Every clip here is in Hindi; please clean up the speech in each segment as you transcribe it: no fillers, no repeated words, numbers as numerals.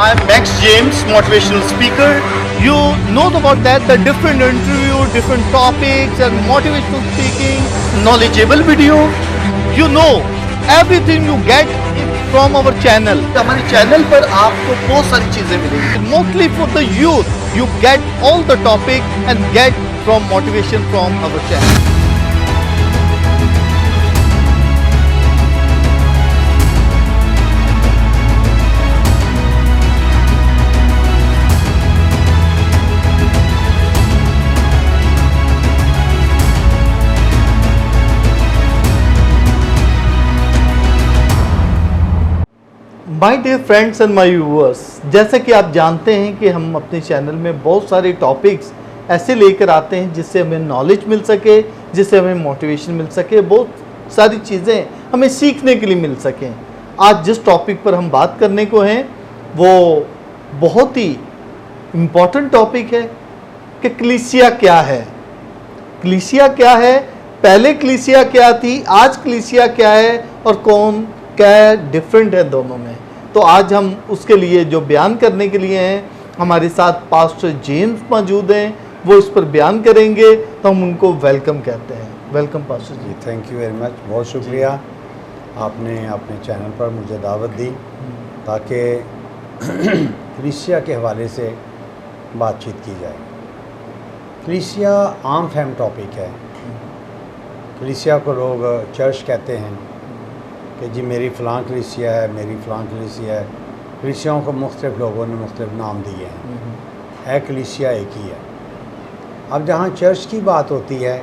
I'm Max James, motivational speaker. You know about that, the different interview, different topics and motivational speaking, knowledgeable video. You know, everything you get from our channel. हमारे चैनल पर आपको बहुत सारी चीजें मिलेंगी. Mostly for the youth, you get all the topic and get from motivation from our channel. My dear friends and my viewers, जैसा कि आप जानते हैं कि हम अपने चैनल में बहुत सारे टॉपिक्स ऐसे लेकर आते हैं जिससे हमें नॉलेज मिल सके, जिससे हमें मोटिवेशन मिल सके, बहुत सारी चीज़ें हमें सीखने के लिए मिल सकें। आज जिस टॉपिक पर हम बात करने को हैं वो बहुत ही इम्पॉर्टेंट टॉपिक है कि कलीसिया क्या है। कलीसिया क्या है, पहले कलीसिया क्या थी, आज कलीसिया क्या है और कौन क्या डिफरेंट है दोनों में। तो आज हम उसके लिए जो बयान करने के लिए हैं, हमारे साथ पास्टर जेम्स मौजूद हैं, वो इस पर बयान करेंगे, तो हम उनको वेलकम कहते हैं। Welcome pastor ji. Thank you very much, बहुत शुक्रिया आपने अपने चैनल पर मुझे दावत दी ताकि कलीसिया के हवाले से बातचीत की जाए। कलीसिया आम फहम टॉपिक है। कलीसिया को लोग चर्च कहते हैं कि जी मेरी फ़लाँ कलीसिया है, मेरी फ़लाँ कलीसिया है। कलीसियाओं को मुख्तलिफ़ लोगों ने मुख्तलिफ़ नाम दिए हैं, है कलीसिया एक ही है। अब जहाँ चर्च की बात होती है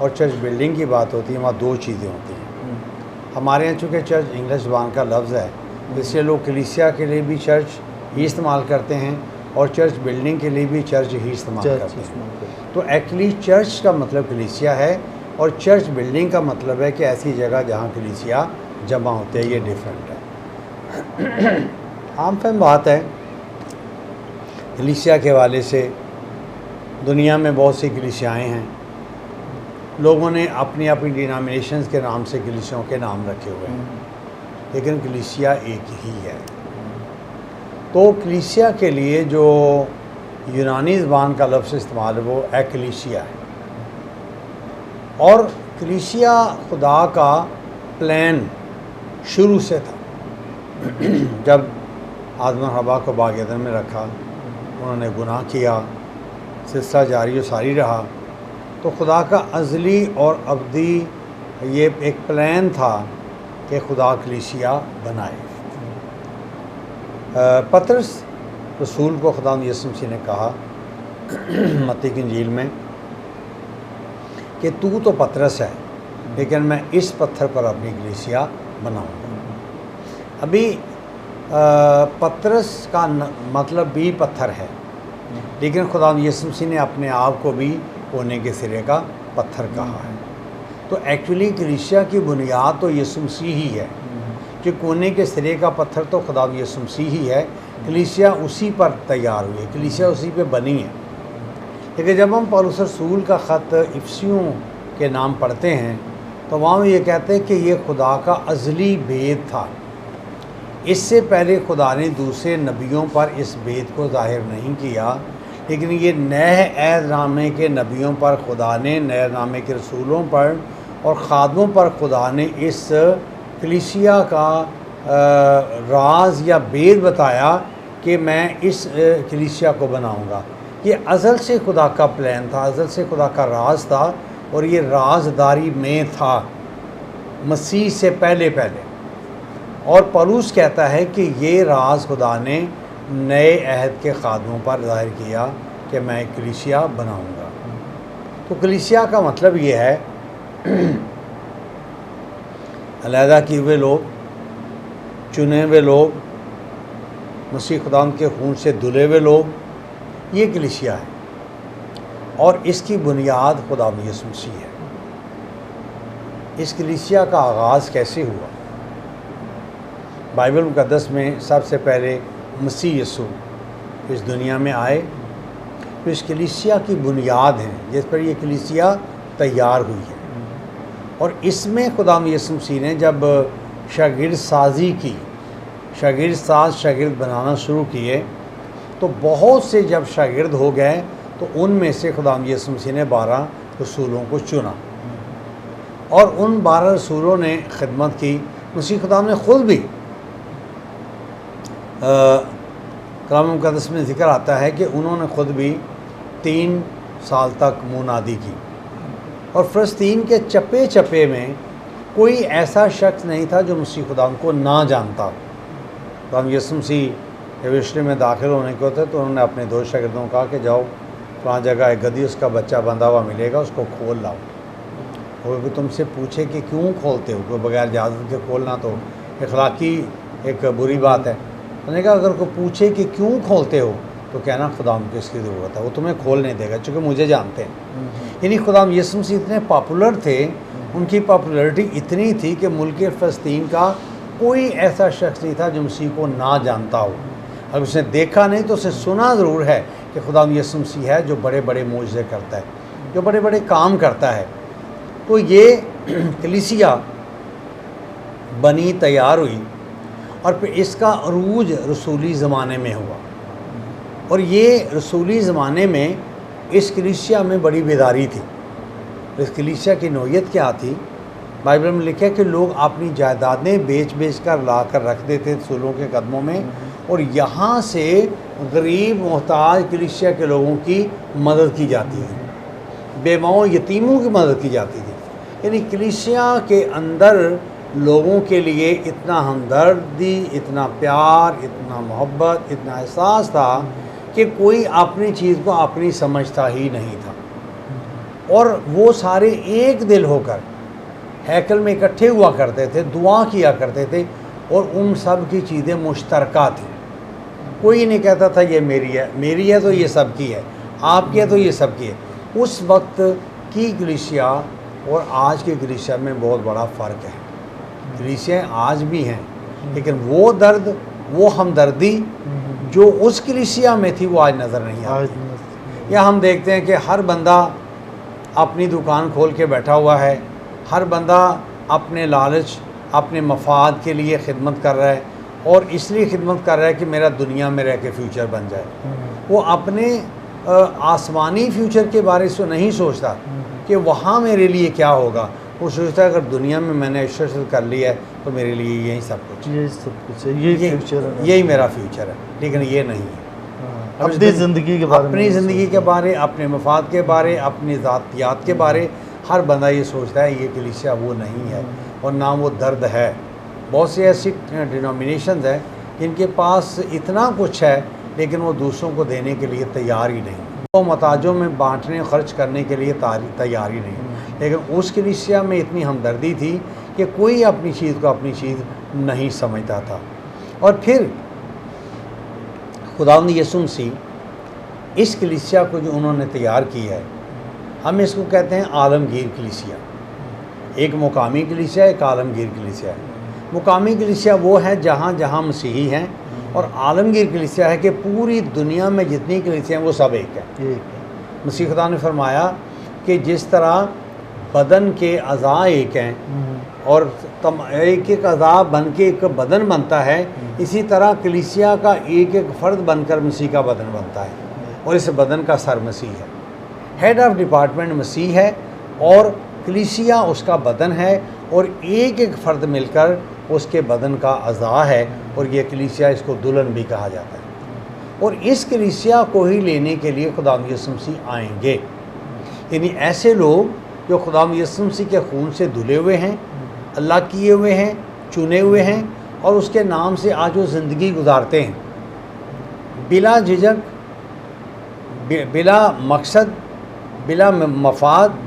और चर्च बिल्डिंग की बात होती है, वहाँ दो चीज़ें होती हैं। हमारे यहाँ चूँकि चर्च इंग्लिश ज़बान का लफ्ज़ है, इसलिए लोग कलीसिया के लिए भी चर्च ही इस्तेमाल करते हैं और चर्च बिल्डिंग के लिए भी चर्च ही इस्तेमाल करते हैं। तो एक्चुअली चर्च का मतलब कलीसिया है और चर्च बिल्डिंग का मतलब है कि ऐसी जगह जहाँ कलीसिया जमा होते हैं। ये डिफरेंट है। आम फहम बात है कलीसिया के हवाले से। दुनिया में बहुत सी कलीसियाएँ हैं, लोगों ने अपनी अपनी डिनोमिनेशंस के नाम से कलीसियाओं के नाम रखे हुए हैं, लेकिन कलीसिया एक ही है। तो कलीसिया के लिए जो यूनानी ज़बान का लफ्ज़ इस्तेमाल है वो एक्लीसिया है। और कलीसिया खुदा का प्लान शुरू से था। जब आदम और हवा को बाग एदन में रखा, उन्होंने गुनाह किया, सिलसिला जारी और सारी रहा, तो खुदा का अज़ली और अब्दी ये एक प्लान था कि खुदा कलीसिया बनाए। पतरस रसूल को खुदा यीशु मसीह ने कहा मत्ती की इंजील में कि तू तो पतरस है, लेकिन मैं इस पत्थर पर अपनी कलीसिया बनाऊंगा। अभी पतरस का मतलब भी पत्थर है, लेकिन खुदा यीशु मसीह ने अपने आप को भी कोने के सिरे का पत्थर कहा है। तो एक्चुअली कलीसिया की बुनियाद तो यीशु मसीह ही है, कि कोने के सिरे का पत्थर तो खुदा यीशु मसीह ही है। कलीसिया उसी पर तैयार हुई है, कलीसिया उसी पे बनी है। लेकिन जब हम पौलुस रसूल का ख़त इफिसियों के नाम पढ़ते हैं तो वहाँ ये कहते हैं कि ये खुदा का अज़ली भेद था। इससे पहले खुदा ने दूसरे नबियों पर इस भेद को ज़ाहिर नहीं किया, लेकिन ये नए अहदनामे के नबियों पर खुदा ने, नए अहदनामे के रसूलों पर और ख़ादमों पर खुदा ने इस कलीसिया का राज या भेद बताया कि मैं इस कलीसिया को बनाऊंगा। ये अज़ल से खुदा का प्लान था, अज़ल से खुदा का राज था, और ये राजदारी में था मसीह से पहले। और पौलुस कहता है कि ये राज खुदा ने नए अहद के ख़ादमों पर ज़ाहिर किया कि मैं एक कलीसिया बनाऊंगा। तो कलीसिया का मतलब ये है अलहदा किए हुए लोग, चुने हुए लोग, मसीह खुदा के खून से धुले हुए लोग, ये कलीसिया है। और इसकी बुनियाद खुदा यीशु मसीह है। इस कलीसिया का आगाज़ कैसे हुआ? बाइबल मुक़द्दस में सबसे पहले मसीह यीशु इस दुनिया में आए, तो इस कलीसिया की बुनियाद है जिस पर यह कलीसिया तैयार हुई है। और इसमें खुदा यीशु मसीह ने जब शागिर्द साजी की, शागिर्द साथ शागिर्द बनाना शुरू किए, तो बहुत से जब शागिर्द हो गए तो उनमें से खुदाम यीशु मसीह ने 12 रसूलों को चुना और उन 12 रसूलों ने खिदमत की। मसीह खुदा ने ख़ुद भी कलाम मुक़द्दस में ज़िक्र आता है कि उन्होंने ख़ुद भी 3 साल तक मुनादी की और फ़लस्तीन के चप्पे चप्पे में कोई ऐसा शख्स नहीं था जो मसीह खुदा को ना जानता। खुदाम यीशु मसीह यरूशलेम में दाखिल होने को होते तो उन्होंने अपने 2 शागिर्दों को कहा कि जाओ वहाँ जगह एक गधी उसका बच्चा बंधा हुआ मिलेगा, उसको खोल लाओ। और कोई तुमसे पूछे कि क्यों खोलते हो, कोई बगैर इजाज़त के खोलना तो अखलाकी एक बुरी बात है। उन्होंने कहा अगर कोई पूछे कि क्यों खोलते हो तो कहना खुदाम को इसकी ज़रूरत है, वो तुम्हें खोल नहीं देगा चूँकि मुझे जानते हैं। यानी खुदाम यीशु मसीह इतने पॉपुलर थे, उनकी पॉपुलैरिटी इतनी थी कि मुल्क फ़लस्तीन का कोई ऐसा शख्स नहीं था जो मसीह को ना जानता हो। अगर उसने देखा नहीं तो उसे सुना ज़रूर है कि खुदाम यीशु मसीह है जो बड़े बड़े मोज़े करता है, जो बड़े बड़े काम करता है। तो ये कलीसिया बनी, तैयार हुई और फिर इसका अरूज रसूली ज़माने में हुआ। और ये रसूली ज़माने में इस कलीसिया में बड़ी बेदारी थी। इस कलीसिया की नौयत क्या थी? बाइबल में लिखा है कि लोग अपनी जायदादें बेच बेच कर ला कर रख देते रसूलों के कदमों में और यहाँ से गरीब मोहताज कलीसिया के लोगों की मदद की जाती है, बेवाओं यतीमों की मदद की जाती थी। यानी कलीसिया के अंदर लोगों के लिए इतना हमदर्दी, इतना प्यार, इतना मोहब्बत, इतना एहसास था कि कोई अपनी चीज़ को अपनी समझता ही नहीं था। और वो सारे एक दिल होकर हैकल में इकट्ठे हुआ करते थे, दुआ किया करते थे और उन सब की चीज़ें मुश्तरका थी। कोई नहीं कहता था ये मेरी है तो ये सबकी है, आपकी है तो ये सबकी है। उस वक्त की कलीसिया और आज की कलीसिया में बहुत बड़ा फ़र्क है। कलीसियाँ आज भी हैं लेकिन वो दर्द, वो हमदर्दी जो उस कलीसिया में थी वो आज नज़र नहीं आती। या हम देखते हैं कि हर बंदा अपनी दुकान खोल के बैठा हुआ है, हर बंदा अपने लालच, अपने मफाद के लिए खिदमत कर रहा है और इसलिए खिदमत कर रहा है कि मेरा दुनिया में रह के फ्यूचर बन जाए। वो अपने आसमानी फ्यूचर के बारे से नहीं सोचता कि वहाँ मेरे लिए क्या होगा। वो सोचता है अगर दुनिया में मैंने ऐश कर लिया है तो मेरे लिए यही सब कुछ है, यही फ्यूचर है, यही मेरा फ्यूचर है। लेकिन ये नहीं है। अपनी ज़िंदगी के बारे में, अपनी ज़िंदगी के बारे, अपने मफाद के बारे, अपनी ज़ातियात के बारे हर बंदा ये सोचता है। ये कलीसिया वो नहीं है और ना वो दर्द है। बहुत सी ऐसी डिनोमिनेशंस हैं जिनके पास इतना कुछ है लेकिन वो दूसरों को देने के लिए तैयार ही नहीं, वो मताजों में बांटने खर्च करने के लिए तैयार ही नहीं। लेकिन उस कलीसिया में इतनी हमदर्दी थी कि कोई अपनी चीज़ को अपनी चीज़ नहीं समझता था। और फिर खुदावंद यीशु मसीह इस कलीसिया को जो उन्होंने तैयार किया है, हम इसको कहते हैं आलमगीर कलीसिया। एक मुकामी कलीसिया, एक आलमगीर कलीसिया है। मुकामी कलीसिया वो है जहाँ जहाँ मसीही हैं और आलमगीर कलीसिया है कि पूरी दुनिया में जितनी कलीसियाँ हैं वो सब एक है। मसीह खुदा ने फरमाया कि जिस तरह बदन के अज़ा एक हैं और एक एक अज़ा बन के एक बदन बनता है, इसी तरह कलीसिया का एक एक फ़र्द बनकर मसीह का बदन बनता है और इस बदन का सर मसीह है। हेड ऑफ डिपार्टमेंट मसीह है और कलीसिया उसका बदन है और एक एक फ़र्द मिलकर उसके बदन का अज़ा है और ये कलीसिया, इसको दुल्हन भी कहा जाता है। और इस कलीसिया को ही लेने के लिए खुदावंद यीशु मसीह आएंगे। यानी ऐसे लोग जो खुदावंद यीशु मसीह के खून से धुले हुए हैं, अल्लाह किए हुए हैं, चुने हुए हैं और उसके नाम से आज वो ज़िंदगी गुजारते हैं बिला झिझक, बिला मकसद, बिला मफाद,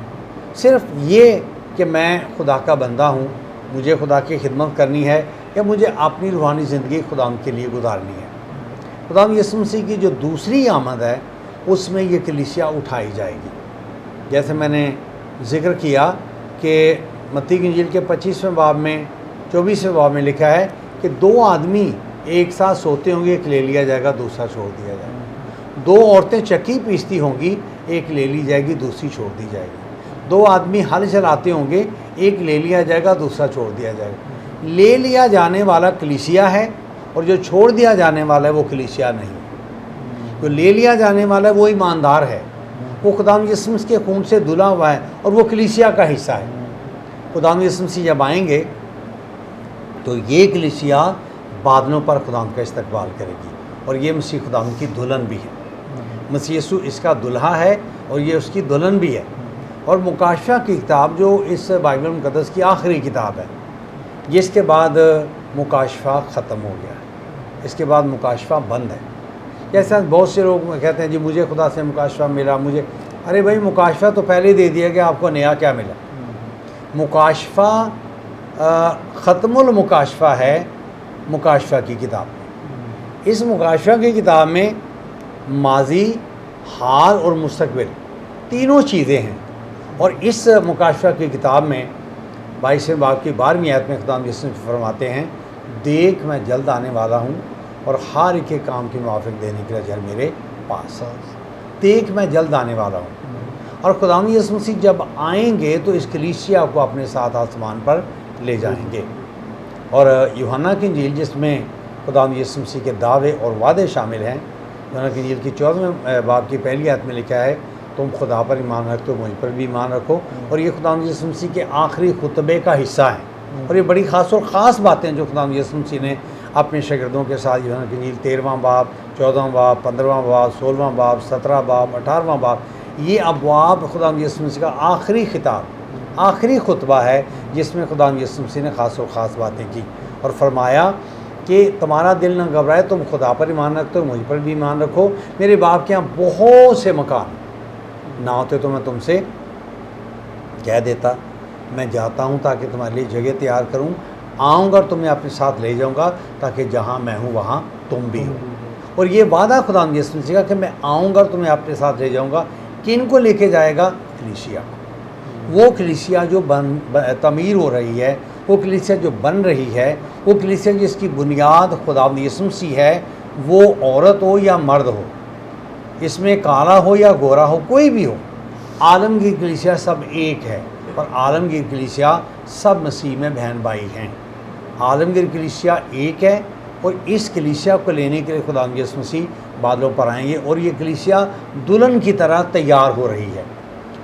सिर्फ ये कि मैं खुदा का बंदा हूँ, मुझे खुदा की खिदमत करनी है या मुझे अपनी रूहानी ज़िंदगी खुदा के लिए गुजारनी है। खुदा यीशु मसीह की जो दूसरी आमद है उसमें ये कलीसिया उठाई जाएगी। जैसे मैंने ज़िक्र किया कि मत्ती की इंजील के 25वें बाब में 24वें बाब में लिखा है कि 2 आदमी एक साथ सोते होंगे, एक ले लिया जाएगा, दूसरा छोड़ दिया जाएगा। 2 औरतें चक्की पीसती होंगी, एक ले ली जाएगी, दूसरी छोड़ दी जाएगी। 2 आदमी हल चलाते होंगे, एक ले लिया जाएगा, दूसरा छोड़ दिया जाएगा। ले लिया जाने वाला कलीसिया है और जो छोड़ दिया जाने वाला है वो कलीसिया नहीं, जो ले लिया जाने वाला है वो ईमानदार है, वो खुदाम यीशु मसीह के खून से धुला हुआ है और वो कलीसिया का हिस्सा है। खुदाम यीशु मसीह जब आएंगे तो ये कलीसिया बादलों पर खुदाम का इस्तकबाल करेगी और ये मसीह खुदाम की दुल्हन भी है। मसीह यीशु इसका दुल्हा है और ये उसकी दुल्हन भी है। और मुकाशफा की किताब जो इस बाइबल मुक़द्दस की आखिरी किताब है, जिसके बाद मुकाशफा ख़त्म हो गया है, इसके बाद मुकाशफा बंद है। जैसा बहुत से लोग कहते हैं जी मुझे खुदा से मुकाशफा मिला, मुझे, अरे भाई मुकाशफा तो पहले ही दे दिया कि आपको नया क्या मिला। मुकाशफा ख़त्मुल मुकाशफा है मुकाशफा की किताब में। इस मुकाशफा की किताब में माजी, हाल और मुस्तकबिल तीनों चीज़ें हैं। और इस मुकाशफा की किताब में 22वें बाब की 12वीं आयत में खुदाम यीशु फरमाते हैं, देख मैं जल्द आने वाला हूँ और हर एक के काम के मुआफ़िक देने के लिए अजर मेरे पास है। देख मैं जल्द आने वाला हूँ। और खुदाम यीशु मसीह जब आएंगे तो इस कलीसिया को अपने साथ आसमान पर ले जाएंगे। और यूहन्ना की इंजील जिसमें खुदाम यीशु मसीह के दावे और वादे शामिल हैं, यूहन्ना की इंजील की 14वें बाब की पहली आयत में लिखा है, तुम खुदा पर ईमान रखते हो, मुझ पर भी ईमान रखो। और ये खुदाम यीशु मसीह के आखिरी खुतबे का हिस्सा है। और ये बड़ी ख़ास और ख़ास बातें जो खुदाम यीशु मसीह ने अपने शागिर्दों के साथ यूहन्ना की इंजील 13वां बाब, 14वां बाब, 15वां बाब, 16वां बाब, 17वां बाब, 18वां बाब, ये अबवाब खुदाम यीशु मसीह का आखिरी खिताब, आखिरी खुतबा है जिसमें खुदाम यीशु मसीह ने ख़ास और ख़ास बातें की और फरमाया कि तुम्हारा दिल न घबराए, तुम खुदा पर ईमान रखते हो, मुझ पर भी ईमान रखो। मेरे बाप के यहाँ बहुत से मकान ना होते तो मैं तुमसे कह देता। मैं जाता हूँ ताकि तुम्हारे लिए जगह तैयार करूँ, आऊँगा और तुम्हें अपने साथ ले जाऊँगा ताकि जहाँ मैं हूँ वहाँ तुम भी हो। और ये वादा खुदाम यीशु मसीह का कि मैं आऊँगा और तुम्हें अपने साथ ले जाऊँगा। किन को लेके जाएगा? कलीसिया को। वो कलीसिया जो तमीर हो रही है, वो कलीसिया जो बन रही है, वो कलीसिया जिसकी बुनियाद खुदावंद यीशु मसीह है, वो औरत हो या मर्द हो, इसमें काला हो या गोरा हो, कोई भी हो, आलमगीर कलीसिया सब एक है। और आलमगीर कलीसिया सब मसीह में बहन भाई हैं। आलमगीर कलीसिया एक है और इस कलीसिया को लेने के लिए खुदावंद यीशु मसीह बादलों पर आएंगे और ये कलीसिया दुल्हन की तरह तैयार हो रही है।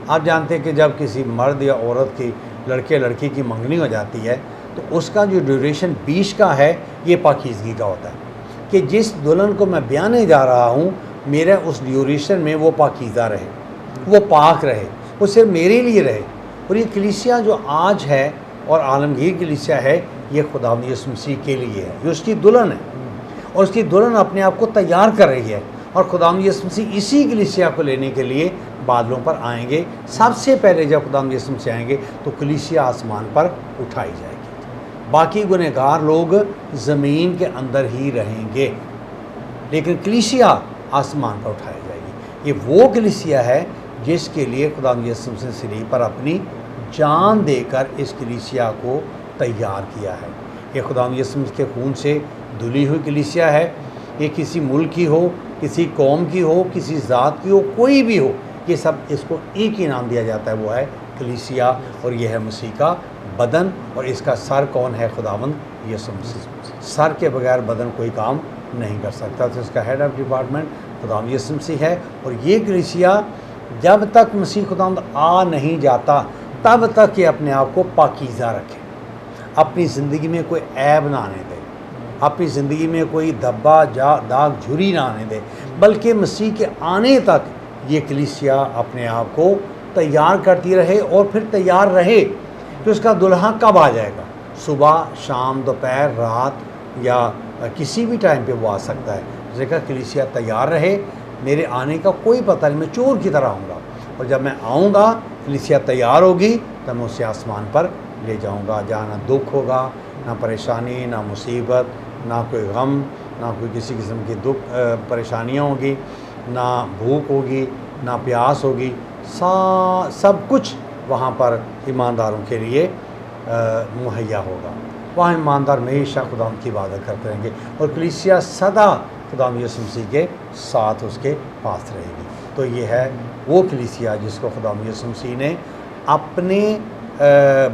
आप जानते हैं कि जब किसी मर्द या औरत की, लड़के लड़की की मंगनी हो जाती है तो उसका जो ड्यूरेशन 20 का है, ये पाकीज़गी का होता है कि जिस दुल्हन को मैं ब्याने जा रहा हूँ, मेरे उस ड्यूरेशन में वो पाकीज़ा रहे, वो पाक रहे, वो सिर्फ मेरे लिए रहे। और ये कलीसिया जो आज है और आलमगीर कलीसिया है, ये खुदावंद यीशु मसीह के लिए है, ये उसकी दुल्हन है और उसकी दुल्हन अपने आप को तैयार कर रही है। और खुदावंद यीशु मसीह इसी कलीसिया को लेने के लिए बादलों पर आएंगे। सबसे पहले जब खुदावंद यीशु मसीह आएंगे तो कलीसिया आसमान पर उठाई जाएगी। बाकी गुनहगार लोग ज़मीन के अंदर ही रहेंगे, लेकिन कलीसिया आसमान पर उठाई जाएगी। ये वो कलीसिया है जिसके लिए खुदावंद यीशु मसीह ने सलीब पर अपनी जान देकर इस कलीसिया को तैयार किया है। ये खुदावंद यीशु मसीह के खून से धुली हुई कलीसिया है। ये किसी मुल्क की हो, किसी कौम की हो, किसी ज़ात की हो, कोई भी हो, ये सब इसको एक ही नाम दिया जाता है, वो है कलीसिया। और यह है मसीह का बदन। और इसका सर कौन है? खुदावंद यीशु मसीह। सर के बगैर बदन कोई काम नहीं कर सकता। तो इसका हेड ऑफ डिपार्टमेंट खुदावंद यीशु मसीह है। और ये कलीसिया जब तक मसीह खुदावंद आ नहीं जाता तब तक ये अपने आप को पाकीज़ा रखे, अपनी ज़िंदगी में कोई ऐब ना आने दे, अपनी ज़िंदगी में कोई धब्बा दाग झुर्री ना आने दे, बल्कि मसीह के आने तक ये कलीसिया अपने आप को तैयार करती रहे। और फिर तैयार रहे कि उसका दुल्हा कब आ जाएगा, सुबह, शाम, दोपहर, रात या किसी भी टाइम पे वो आ सकता है। जगह कलीसिया तैयार रहे, मेरे आने का कोई पता नहीं, मैं चोर की तरह आऊँगा और जब मैं आऊँगा कलीसिया तैयार होगी तब मैं उसे आसमान पर ले जाऊँगा, जहाँ ना दुख होगा, ना परेशानी, ना मुसीबत, ना कोई गम, ना कोई किसी किस्म की दुख परेशानियाँ होगी, ना भूख होगी, ना प्यास होगी। सब कुछ वहाँ पर ईमानदारों के लिए मुहैया होगा। वहाँ ईमानदार हमेशा खुदावंद की इबादत करते रहेंगे और कलीसिया सदा खुदावंद यीशु मसीह के साथ उसके पास रहेगी। तो ये है वो कलीसिया जिसको खुदावंद यीशु मसीह ने अपने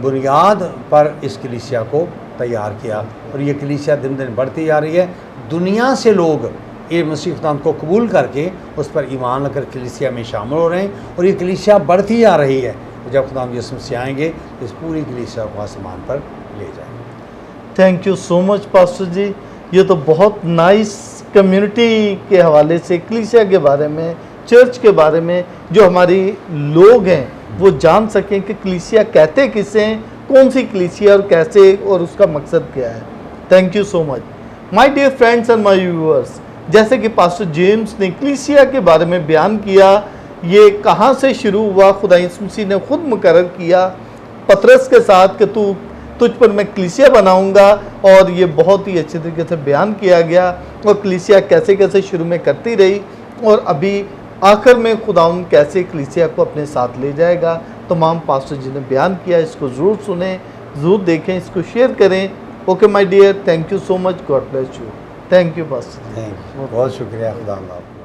बुनियाद पर इस कलीसिया को तैयार किया और ये कलीसिया दिन दिन बढ़ती जा रही है। दुनिया से लोग ये मसीह खुदावंद को कबूल करके उस पर ईमान लेकर कलीसिया में शामिल हो रहे हैं और ये कलीसिया बढ़ती जा रही है। जब खुदावंद यीशु मसीह आएंगे तो इस पूरी कलीसिया को आसमान पर ले जाएंगे। Thank you so much pastor ji, ये तो बहुत नाइस कम्युनिटी के हवाले से कलीसिया के बारे में, चर्च के बारे में जो हमारी लोग हैं वो जान सकें कि कलीसिया कहते किसे हैं, कौन सी कलीसिया और कैसे और उसका मकसद क्या है। Thank you so much my dear friends and my viewers. जैसे कि पास्टर जेम्स ने कलीसिया के बारे में बयान किया, ये कहाँ से शुरू हुआ, खुदा यीशु मसीह ने खुद मुकर्रर किया पतरस के साथ कि तुझ पर मैं कलीसिया बनाऊंगा, और ये बहुत ही अच्छे तरीके से बयान किया गया और कलीसिया कैसे कैसे शुरू में करती रही और अभी आखिर में खुदावंद कैसे कलीसिया को अपने साथ ले जाएगा। तमाम पास्टर जी ने बयान किया, इसको ज़रूर सुने, ज़रूर देखें, इसको शेयर करें। Okay my dear, thank you so much, God bless you. Thank you pastor ji. बहुत शुक्रिया, खुदा हाफ़िज़।